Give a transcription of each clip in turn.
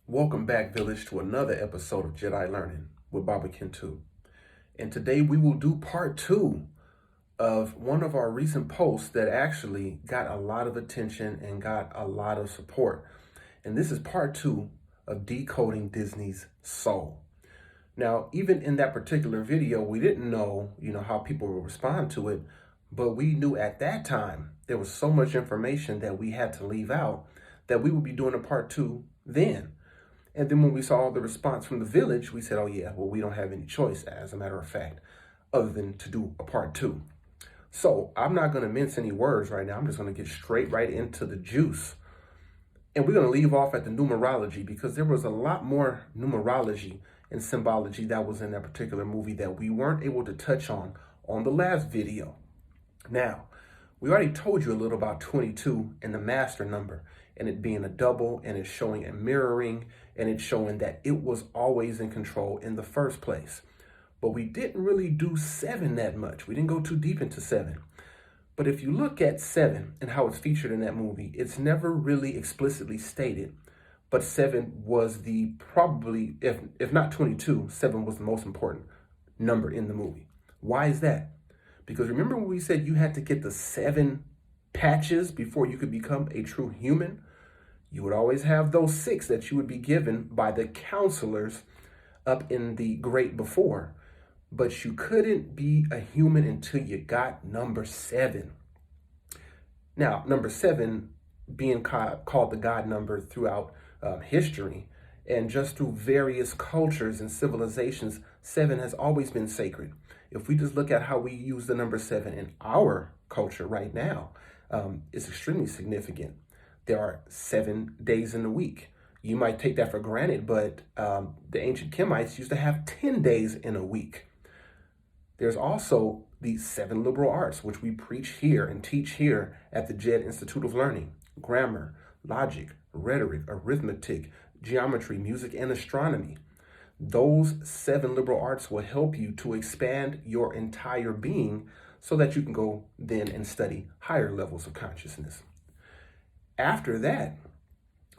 Welcome back, Village, to another episode of Jedi Learning with Baba Kintu. And today we will do part two of one of our recent posts that actually got a lot of attention and got a lot of support. And this is part two of Decoding Disney's Soul. Now, even in that particular video, we didn't know, how people would respond to it, but we knew at that time there was so much information that we had to leave out that we would be doing a part two then. And then when we saw the response from the village, we said, oh yeah, well, we don't have any choice, as a matter of fact, other than to do a part two. So I'm not going to mince any words right now. I'm just going to get straight right into the juice. And we're going to leave off at the numerology because there was a lot more numerology and symbology that was in that particular movie that we weren't able to touch on the last video. Now, we already told you a little about 22 and the master number and it being a double, and it's showing a mirroring, and it's showing that it was always in control in the first place. But we didn't really do 7 that much. We didn't go too deep into 7. But if you look at 7 and how it's featured in that movie, it's never really explicitly stated. But 7 was the probably, if not 22, 7 was the most important number in the movie. Why is that? Because remember when we said you had to get the 7 patches before you could become a true human? You would always have those 6 that you would be given by the counselors up in the great before. But you couldn't be a human until you got number 7. Now, number 7 being called the God number throughout history and just through various cultures and civilizations, 7 has always been sacred. If we just look at how we use the number 7 in our culture right now, it's extremely significant. There are 7 days in the week. You might take that for granted, but the ancient Kemites used to have 10 days in a week. There's also the 7 liberal arts, which we preach here and teach here at the JED Institute of Learning: grammar, logic, rhetoric, arithmetic, geometry, music, and astronomy. Those 7 liberal arts will help you to expand your entire being so that you can go then and study higher levels of consciousness. After that,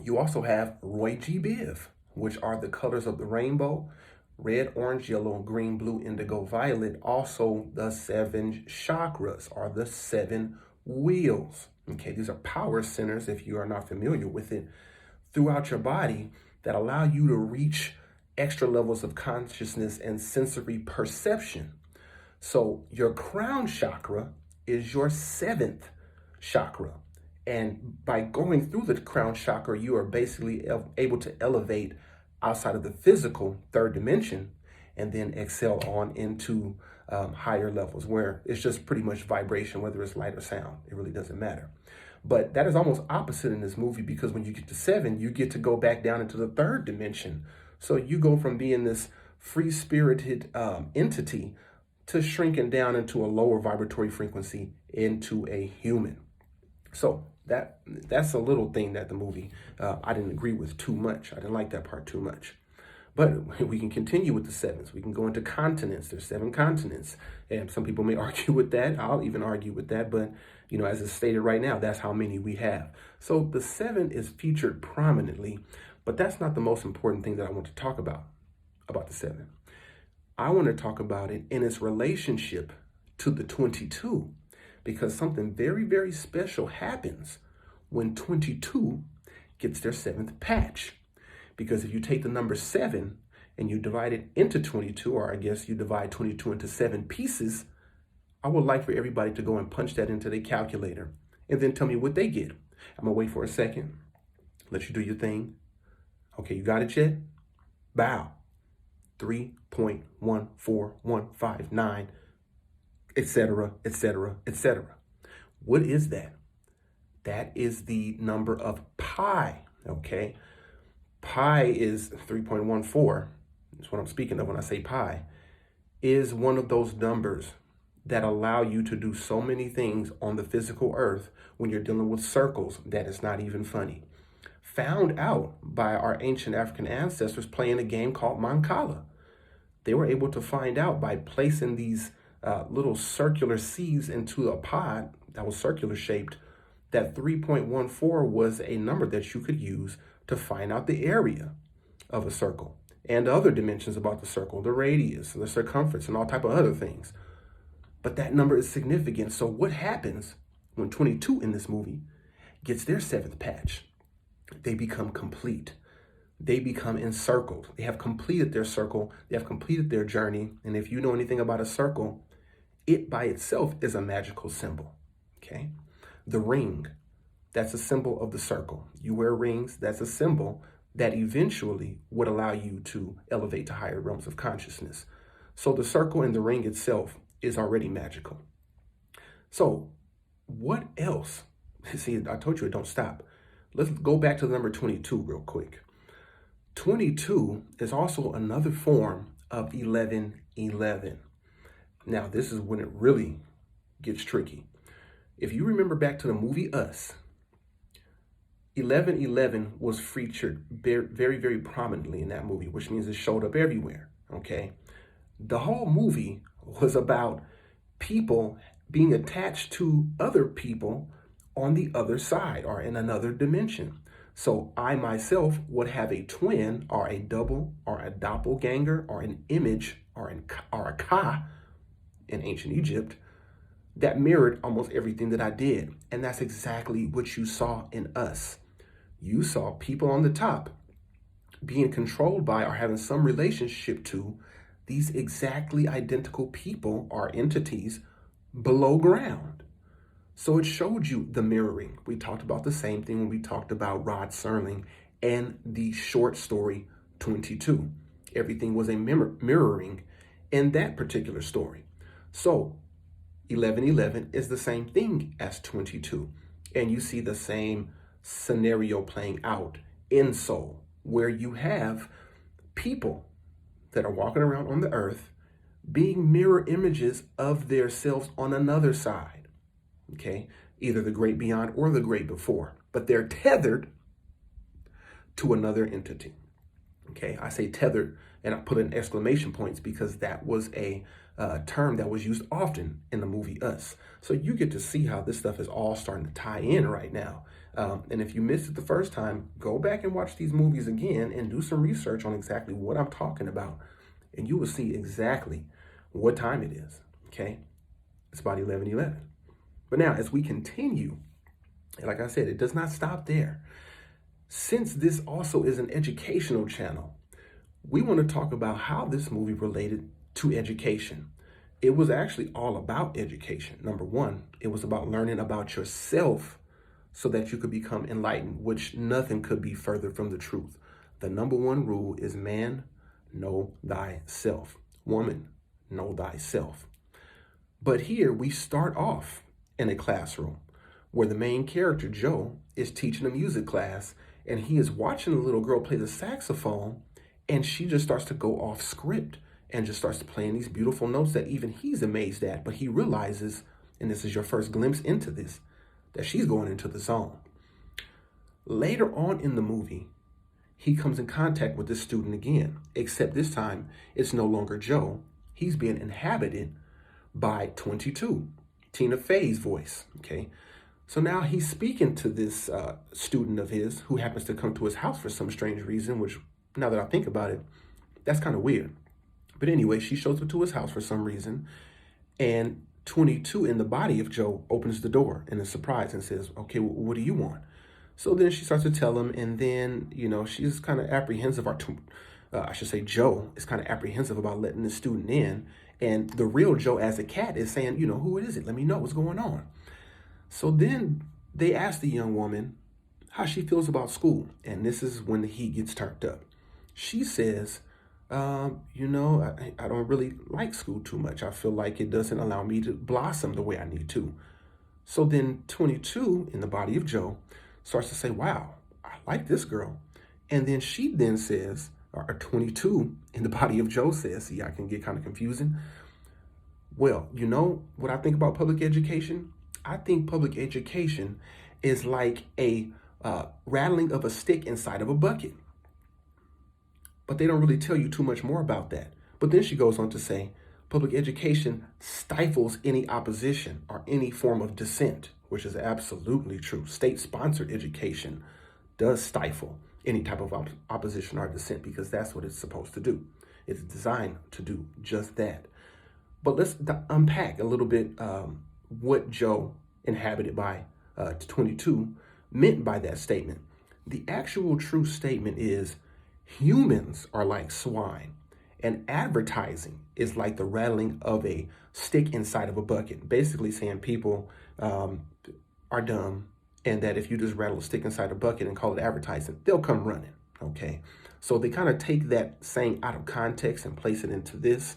you also have Roy G. Biv, which are the colors of the rainbow: red, orange, yellow, green, blue, indigo, violet. Also, the 7 chakras are the 7 wheels. Okay, these are power centers, if you are not familiar with it, throughout your body that allow you to reach extra levels of consciousness and sensory perception. So your crown chakra is your 7th chakra. And by going through the crown chakra, you are basically able to elevate outside of the physical 3rd dimension and then excel on into higher levels where it's just pretty much vibration, whether it's light or sound. It really doesn't matter. But that is almost opposite in this movie because when you get to 7, you get to go back down into the 3rd dimension. So you go from being this free-spirited entity to shrinking down into a lower vibratory frequency into a human. So that's a little thing that the movie I didn't agree with too much. I didn't like that part too much. But we can continue with the 7s. We can go into continents. There's 7 continents. And some people may argue with that. I'll even argue with that. But, as it's stated right now, that's how many we have. So the 7 is featured prominently. But that's not the most important thing that I want to talk about the 7. I want to talk about it in its relationship to the 22. Because something very, very special happens when 22 gets their 7th patch. Because if you take the number 7 and you divide it into 22, or I guess you divide 22 into 7 pieces, I would like for everybody to go and punch that into their calculator and then tell me what they get. I'm going to wait for a second, let you do your thing. Okay, you got it yet? Bow. 3.14159. Etc., etc., etc. What is that? That is the number of pi, okay? Pi is 3.14. That's what I'm speaking of when I say pi. Is one of those numbers that allow you to do so many things on the physical earth when you're dealing with circles that is not even funny. Found out by our ancient African ancestors playing a game called Mancala. They were able to find out by placing these little circular seeds into a pod that was circular shaped, that 3.14 was a number that you could use to find out the area. of a circle, and other dimensions about the circle, the radius, the circumference, and all type of other things. But that number is significant. So what happens when 22 in this movie gets their seventh patch? They become complete. They become encircled. They have completed their circle. They have completed their journey. And if you know anything about a circle, it by itself is a magical symbol. Okay? The ring, that's a symbol of the circle. You wear rings, that's a symbol that eventually would allow you to elevate to higher realms of consciousness. So the circle and the ring itself is already magical. So what else? See, I told you it don't stop. Let's go back to the number 22 real quick. 22 is also another form of 1111. Now, this is when it really gets tricky. If you remember back to the movie Us, 1111 was featured very, very prominently in that movie, which means it showed up everywhere, okay? The whole movie was about people being attached to other people on the other side or in another dimension. So I myself would have a twin or a double or a doppelganger or an image or a ka in ancient Egypt that mirrored almost everything that I did. And that's exactly what you saw in Us. You saw people on the top being controlled by or having some relationship to these exactly identical people or entities below ground. So it showed you the mirroring. We talked about the same thing when we talked about Rod Serling and the short story 22. Everything was a mirroring in that particular story. So 1111 is the same thing as 22. And you see the same scenario playing out in Soul, where you have people that are walking around on the earth being mirror images of themselves on another side. Okay, either the great beyond or the great before, but they're tethered to another entity. Okay, I say tethered and I put in exclamation points because that was a term that was used often in the movie Us. So you get to see how this stuff is all starting to tie in right now. And if you missed it the first time, go back and watch these movies again and do some research on exactly what I'm talking about. And you will see exactly what time it is. Okay, it's about 11:11. But now, as we continue, like I said, it does not stop there. Since this also is an educational channel, we want to talk about how this movie related to education. It was actually all about education. Number one, it was about learning about yourself so that you could become enlightened, which nothing could be further from the truth. The number one rule is man, know thyself. Woman, know thyself. But here we start off in a classroom where the main character, Joe, is teaching a music class and he is watching a little girl play the saxophone and she just starts to go off script and just starts playing these beautiful notes that even he's amazed at. But he realizes, and this is your first glimpse into this, that she's going into the zone. Later on in the movie, he comes in contact with this student again, except this time it's no longer Joe. He's being inhabited by 22. Tina Fey's voice, okay? So now he's speaking to this student of his who happens to come to his house for some strange reason, which now that I think about it, that's kind of weird. But anyway, she shows up to his house for some reason, and 22 in the body of Joe opens the door in a surprise and says, okay, what do you want? So then she starts to tell him, and then, she's kind of apprehensive, I should say Joe is kind of apprehensive about letting the student in. And the real Joe as a cat is saying, who is it? Let me know what's going on. So then they ask the young woman how she feels about school. And this is when the heat gets turned up. She says, I don't really like school too much. I feel like it doesn't allow me to blossom the way I need to. So then 22 in the body of Joe starts to say, wow, I like this girl. And then she then says, or 22 in the body of Joe says, see, I can get kind of confusing. Well, you know what I think about public education? I think public education is like a rattling of a stick inside of a bucket. But they don't really tell you too much more about that. But then she goes on to say, public education stifles any opposition or any form of dissent, which is absolutely true. State-sponsored education does stifle any type of opposition or dissent, because that's what it's supposed to do. It's designed to do just that. But let's unpack a little bit what Joe, inhabited by 22, meant by that statement. The actual true statement is humans are like swine, and advertising is like the rattling of a stick inside of a bucket. Basically saying people are dumb, and that if you just rattle a stick inside a bucket and call it advertising, they'll come running, okay? So they kind of take that saying out of context and place it into this,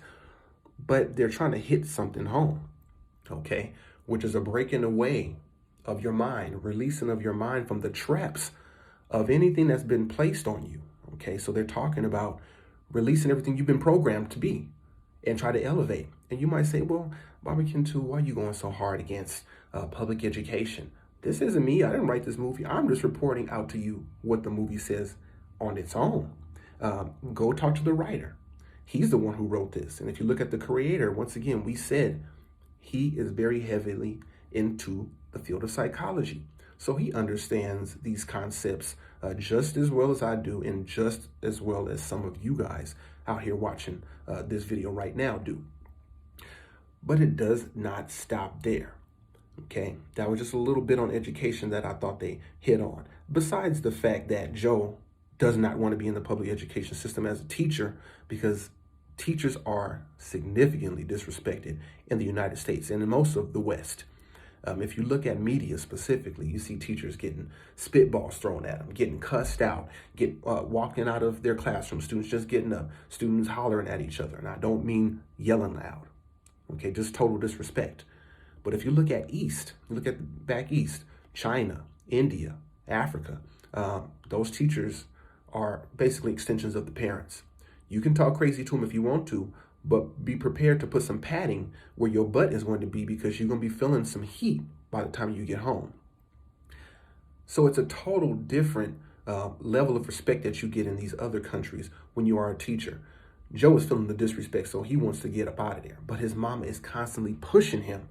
but they're trying to hit something home, okay? Which is a breaking away of your mind, releasing of your mind from the traps of anything that's been placed on you, okay? So they're talking about releasing everything you've been programmed to be and try to elevate. And you might say, well, Barbecue 2, why are you going so hard against public education? This isn't me. I didn't write this movie. I'm just reporting out to you what the movie says on its own. Go talk to the writer. He's the one who wrote this. And if you look at the creator, once again, we said he is very heavily into the field of psychology. So he understands these concepts just as well as I do, and just as well as some of you guys out here watching this video right now do. But it does not stop there. Okay, that was just a little bit on education that I thought they hit on. Besides the fact that Joe does not want to be in the public education system as a teacher, because teachers are significantly disrespected in the United States and in most of the West. If you look at media specifically, you see teachers getting spitballs thrown at them, getting cussed out, walking out of their classroom, students just getting up, students hollering at each other. And I don't mean yelling loud, okay, just total disrespect. But if you look at East, you look at back East, China, India, Africa, those teachers are basically extensions of the parents. You can talk crazy to them if you want to, but be prepared to put some padding where your butt is going to be, because you're going to be feeling some heat by the time you get home. So it's a total different level of respect that you get in these other countries when you are a teacher. Joe is feeling the disrespect, so he wants to get up out of there. But his mama is constantly pushing him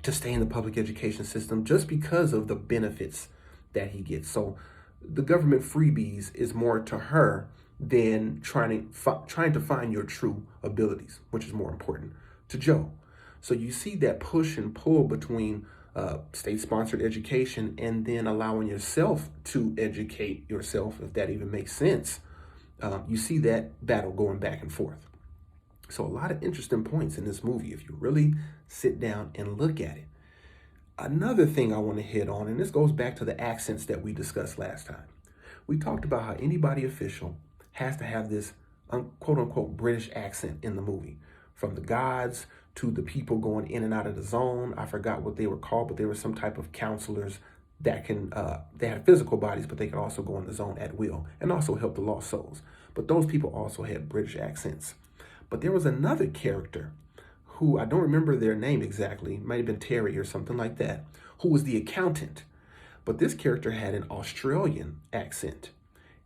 to stay in the public education system just because of the benefits that he gets. So the government freebies is more to her than trying to find your true abilities, which is more important to Joe. So you see that push and pull between state-sponsored education and then allowing yourself to educate yourself, if that even makes sense. You see that battle going back and forth. So a lot of interesting points in this movie if you really sit down and look at it. Another thing I want to hit on, and this goes back to the accents that we discussed last time. We talked about how anybody official has to have this quote-unquote British accent in the movie. From the gods to the people going in and out of the zone. I forgot what they were called, but they were some type of counselors that they had physical bodies, but they could also go in the zone at will and also help the lost souls. But those people also had British accents. But there was another character who, I don't remember their name exactly, might have been Terry or something like that, who was the accountant. But this character had an Australian accent.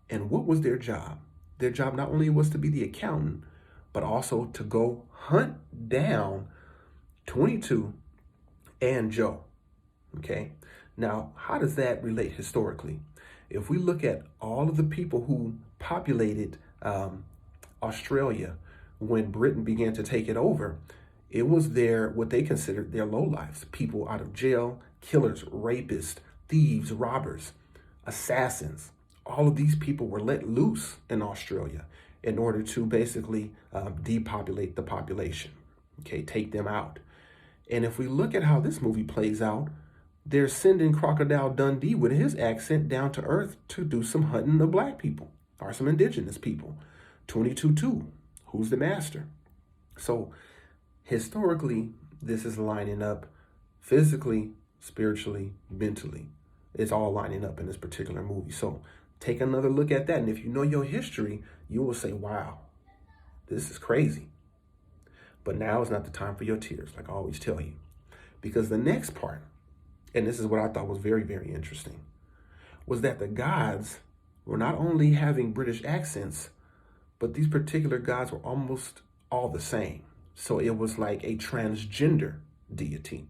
And what was their job? Their job not only was to be the accountant, but also to go hunt down 22 and Joe. Okay? Now, how does that relate historically? If we look at all of the people who populated Australia when Britain began to take it over, it was what they considered their lowlifes, people out of jail, killers, rapists, thieves, robbers, assassins. All of these people were let loose in Australia in order to basically depopulate the population, okay, take them out. And if we look at how this movie plays out, they're sending Crocodile Dundee with his accent down to earth to do some hunting of black people or some indigenous people. 22-2, who's the master? So historically, this is lining up physically, spiritually, mentally. It's all lining up in this particular movie. So take another look at that. And if you know your history, you will say, wow, this is crazy. But now is not the time for your tears, like I always tell you. Because the next part, and this is what I thought was very, very interesting, was that the gods were not only having British accents, but these particular gods were almost all the same. So it was like a transgender deity.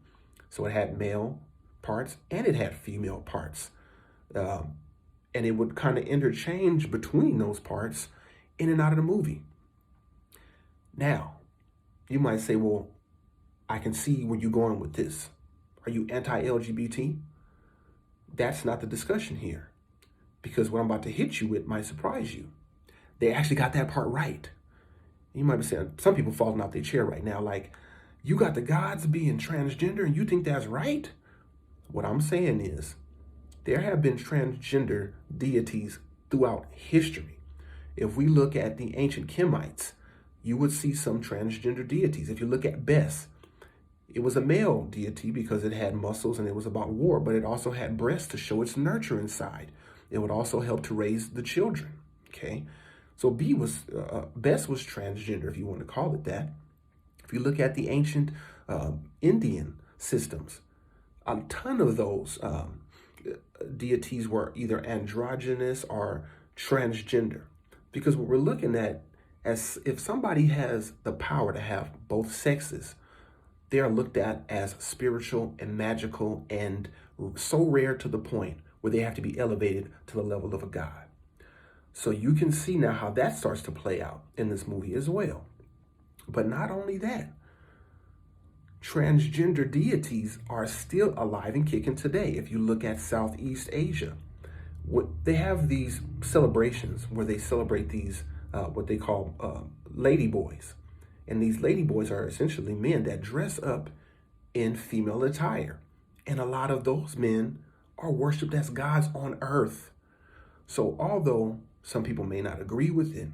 So it had male parts and it had female parts. and it would kind of interchange between those parts in and out of the movie. Now, you might say, well, I can see where you're going with this. Are you anti-LGBT? That's not the discussion here, because what I'm about to hit you with might surprise you. They actually got that part right. You might be saying, some people falling off their chair right now, like, you got the gods being transgender and you think that's right? What I'm saying is, there have been transgender deities throughout history. If we look at the ancient Kemites, you would see some transgender deities. If you look at Bes, it was a male deity because it had muscles and it was about war, but it also had breasts to show its nurturing side. It would also help to raise the children, okay? So Bes was transgender, if you want to call it that. If you look at the ancient Indian systems, a ton of those deities were either androgynous or transgender. Because what we're looking at, as if somebody has the power to have both sexes, they are looked at as spiritual and magical and so rare to the point where they have to be elevated to the level of a god. So you can see now how that starts to play out in this movie as well. But not only that, transgender deities are still alive and kicking today. If you look at Southeast Asia, they have these celebrations where they celebrate these, what they call ladyboys. And these ladyboys are essentially men that dress up in female attire. And a lot of those men are worshipped as gods on earth. So although some people may not agree with it,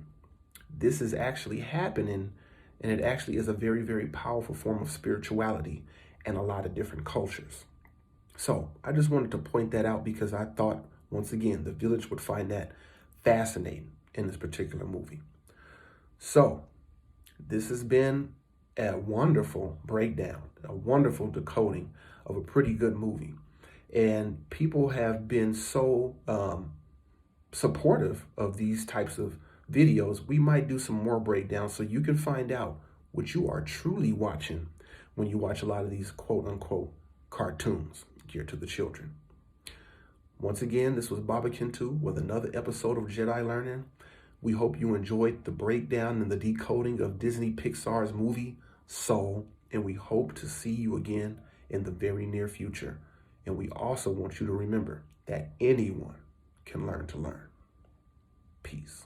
this is actually happening, and it actually is a very, very powerful form of spirituality in a lot of different cultures. So I just wanted to point that out because I thought, once again, the village would find that fascinating in this particular movie. So this has been a wonderful breakdown, a wonderful decoding of a pretty good movie. And people have been so supportive of these types of videos. We might do some more breakdowns so you can find out what you are truly watching when you watch a lot of these quote unquote cartoons geared to the children. Once again, this was Babakin 2 with another episode of Jedi Learning. We hope you enjoyed the breakdown and the decoding of Disney Pixar's movie Soul, and we hope to see you again in the very near future. And we also want you to remember that anyone can learn to learn. Peace.